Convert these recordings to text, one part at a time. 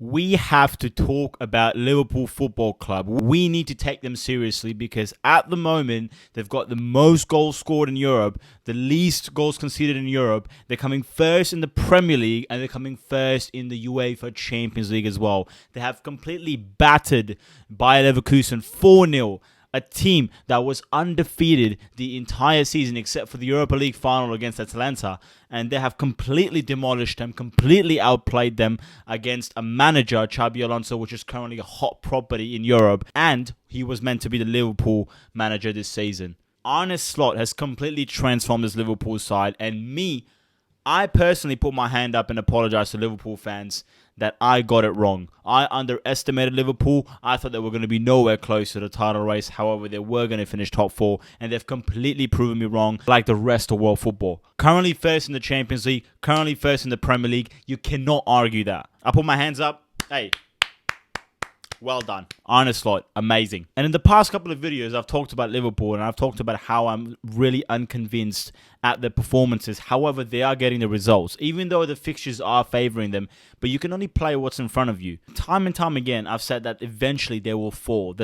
We have to talk about Liverpool Football Club. We need to take them seriously because at the moment, they've got the most goals scored in Europe, the least goals conceded in Europe. They're coming first in the Premier League and they're coming first in the UEFA Champions League as well. They have completely battered Bayer Leverkusen 4-0. A team that was undefeated the entire season except for the Europa League final against Atalanta, and they have completely demolished them, completely outplayed them against a manager, Xabi Alonso, which is currently a hot property in Europe, and he was meant to be the Liverpool manager this season. Arne Slot has completely transformed this Liverpool side, and I personally put my hand up and apologize to Liverpool fans that I got it wrong. I underestimated Liverpool. I thought they were going to be nowhere close to the title race. However, they were going to finish top 4, and they've completely proven me wrong like the rest of world football. Currently first in the Champions League, currently first in the Premier League. You cannot argue that. I put my hands up. Hey. Well done. Arne Slot, amazing. And in the past couple of videos, I've talked about Liverpool and I've talked about how I'm really unconvinced at their performances. However, they are getting the results, even though the fixtures are favoring them. But you can only play what's in front of you. Time and time again, I've said that eventually they will fall.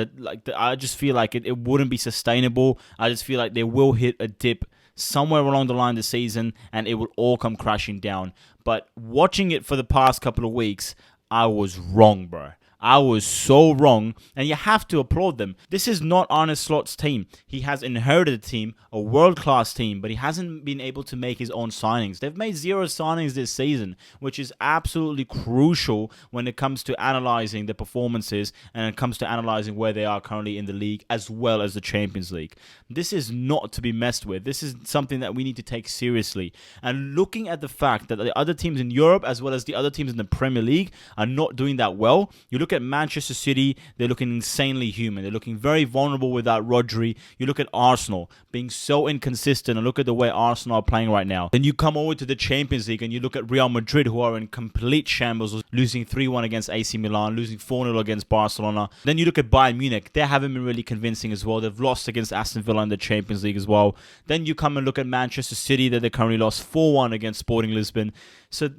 I just feel like it wouldn't be sustainable. I just feel like they will hit a dip somewhere along the line this season and it will all come crashing down. But watching it for the past couple of weeks, I was wrong, bro. I was so wrong, and you have to applaud them. This is not Arne Slot's team. He has inherited a team, a world-class team, but he hasn't been able to make his own signings. They've made 0 signings this season, which is absolutely crucial when it comes to analyzing the performances and it comes to analyzing where they are currently in the league as well as the Champions League. This is not to be messed with. This is something that we need to take seriously. And looking at the fact that the other teams in Europe as well as the other teams in the Premier League are not doing that well, you look at Manchester City, they're looking insanely human. They're looking very vulnerable without Rodri. You look at Arsenal being so inconsistent, and look at the way Arsenal are playing right now. Then you come over to the Champions League and you look at Real Madrid, who are in complete shambles, losing 3-1 against AC Milan, losing 4-0 against Barcelona. Then you look at Bayern Munich. They haven't been really convincing as well. They've lost against Aston Villa in the Champions League as well. Then you come and look at Manchester City, that they currently lost 4-1 against Sporting Lisbon. So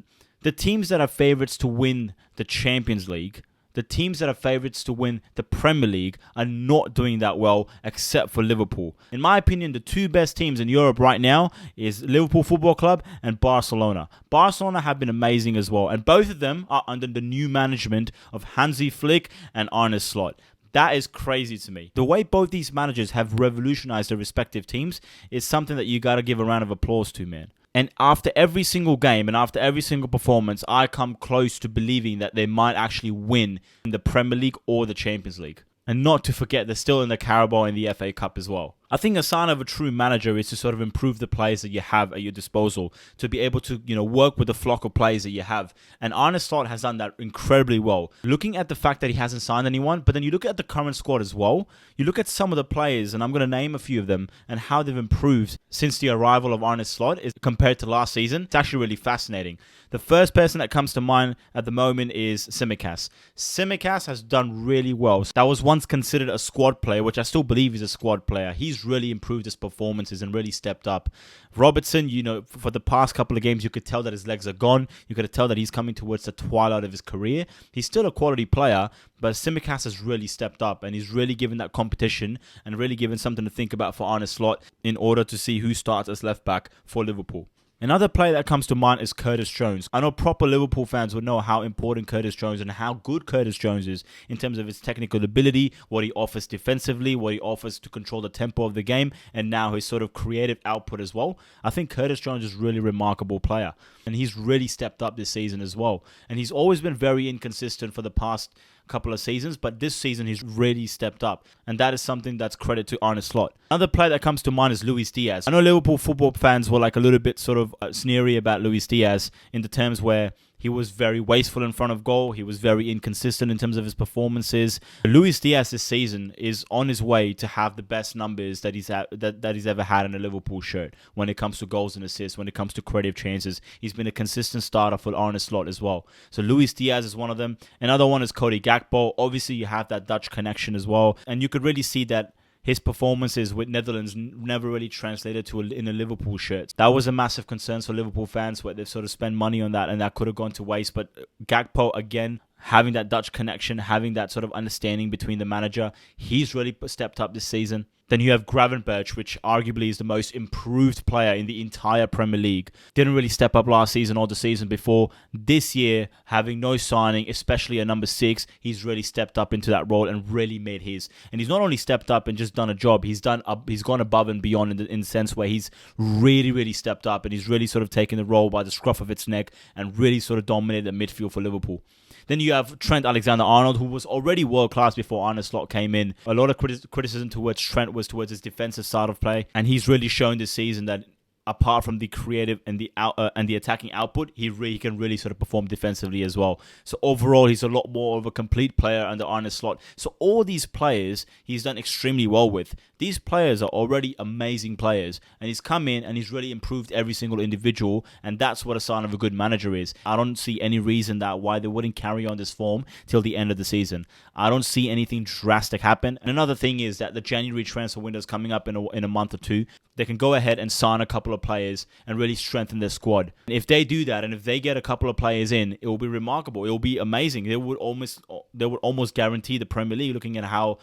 the teams that are favourites to win the Champions League, the teams that are favourites to win the Premier League are not doing that well except for Liverpool. In my opinion, the 2 best teams in Europe right now is Liverpool Football Club and Barcelona. Barcelona have been amazing as well, and both of them are under the new management of Hansi Flick and Arne Slot. That is crazy to me. The way both these managers have revolutionized their respective teams is something that you got to give a round of applause to, man. And after every single game and after every single performance, I come close to believing that they might actually win in the Premier League or the Champions League. And not to forget, they're still in the Carabao and the FA Cup as well. I think a sign of a true manager is to sort of improve the players that you have at your disposal, to be able to, work with the flock of players that you have. And Arne Slot has done that incredibly well. Looking at the fact that he hasn't signed anyone, but then you look at the current squad as well, you look at some of the players, and I'm going to name a few of them, and how they've improved since the arrival of Arne Slot is compared to last season. It's actually really fascinating. The first person that comes to mind at the moment is Tsimikas. Tsimikas has done really well. That was once considered a squad player, which I still believe is a squad player. He's really improved his performances and really stepped up. Robertson, for the past couple of games, you could tell that his legs are gone. You could tell that he's coming towards the twilight of his career. He's still a quality player, but Tsimikas has really stepped up and he's really given that competition and really given something to think about for Arne Slot in order to see who starts as left back for Liverpool. Another player that comes to mind is Curtis Jones. I know proper Liverpool fans would know how important Curtis Jones and how good Curtis Jones is in terms of his technical ability, what he offers defensively, what he offers to control the tempo of the game, and now his sort of creative output as well. I think Curtis Jones is a really remarkable player, and he's really stepped up this season as well. And he's always been very inconsistent for the past couple of seasons, but this season he's really stepped up, and that is something that's credit to Arne Slot. Another player that comes to mind is Luis Diaz. I know Liverpool football fans were like a little bit sort of sneery about Luis Diaz in the terms where he was very wasteful in front of goal. He was very inconsistent in terms of his performances. Luis Diaz this season is on his way to have the best numbers that he's ever had in a Liverpool shirt when it comes to goals and assists, when it comes to creative chances. He's been a consistent starter for Arne Slot as well. So Luis Diaz is one of them. Another one is Cody Gakpo. Obviously, you have that Dutch connection as well. And you could really see that his performances with Netherlands never really translated to in a Liverpool shirt. That was a massive concern for Liverpool fans, where they've sort of spent money on that, and that could have gone to waste. But Gakpo, again, having that Dutch connection, having that sort of understanding between the manager. He's really stepped up this season. Then you have Gravenberch, which arguably is the most improved player in the entire Premier League. Didn't really step up last season or the season before. This year, having no signing, especially a number 6, he's really stepped up into that role and really made his. And he's not only stepped up and just done a job, he's gone above and beyond in the sense where he's really stepped up and he's really sort of taken the role by the scruff of its neck and really sort of dominated the midfield for Liverpool. Then you have Trent Alexander-Arnold, who was already world-class before Arne Slot came in. A lot of criticism towards Trent was towards his defensive side of play, and he's really shown this season that apart from the creative and the attacking output, he can really sort of perform defensively as well. So overall, he's a lot more of a complete player under Arne Slot. So all these players, he's done extremely well with. These players are already amazing players, and he's come in and he's really improved every single individual, and that's what a sign of a good manager is. I don't see any reason why they wouldn't carry on this form till the end of the season. I don't see anything drastic happen. And another thing is that the January transfer window is coming up in a month or two. They can go ahead and sign a couple of players and really strengthen their squad. And if they do that, and if they get a couple of players in, it will be remarkable. It will be amazing. They would almost guarantee the Premier League, looking at how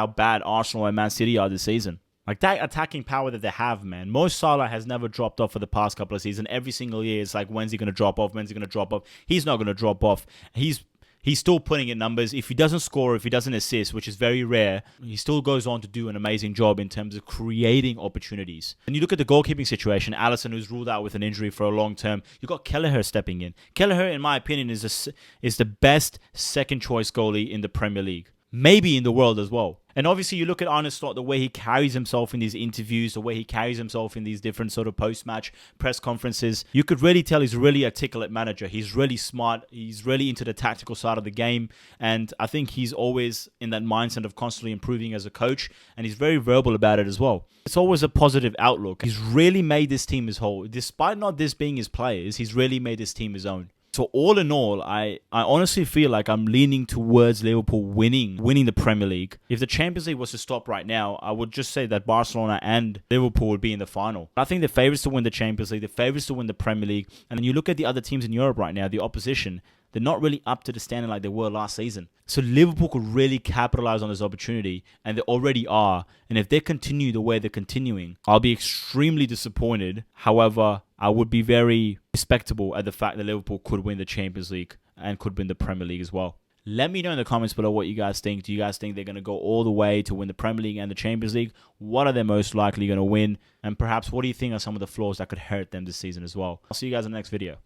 bad Arsenal and Man City are this season. Like that attacking power that they have, man. Mo Salah has never dropped off for the past couple of seasons. Every single year, it's like, when's he going to drop off? When's he going to drop off? He's not going to drop off. He's still putting in numbers. If he doesn't score, if he doesn't assist, which is very rare, he still goes on to do an amazing job in terms of creating opportunities. And you look at the goalkeeping situation, Alisson, who's ruled out with an injury for a long term. You've got Kelleher stepping in. Kelleher, in my opinion, is the best second choice goalie in the Premier League. Maybe in the world as well. And obviously, you look at Arne Slot, the way he carries himself in these interviews, the way he carries himself in these different sort of post-match press conferences. You could really tell he's really a articulate manager. He's really smart. He's really into the tactical side of the game. And I think he's always in that mindset of constantly improving as a coach. And he's very verbal about it as well. It's always a positive outlook. He's really made this team his whole. Despite not this being his players, he's really made this team his own. So all in all, I honestly feel like I'm leaning towards Liverpool winning the Premier League. If the Champions League was to stop right now, I would just say that Barcelona and Liverpool would be in the final. I think the favourites to win the Champions League, the favourites to win the Premier League. And then you look at the other teams in Europe right now, the opposition, they're not really up to the standard like they were last season. So Liverpool could really capitalize on this opportunity, and they already are. And if they continue the way they're continuing, I'll be extremely disappointed. However, I would be very respectable at the fact that Liverpool could win the Champions League and could win the Premier League as well. Let me know in the comments below what you guys think. Do you guys think they're going to go all the way to win the Premier League and the Champions League? What are they most likely going to win? And perhaps what do you think are some of the flaws that could hurt them this season as well? I'll see you guys in the next video.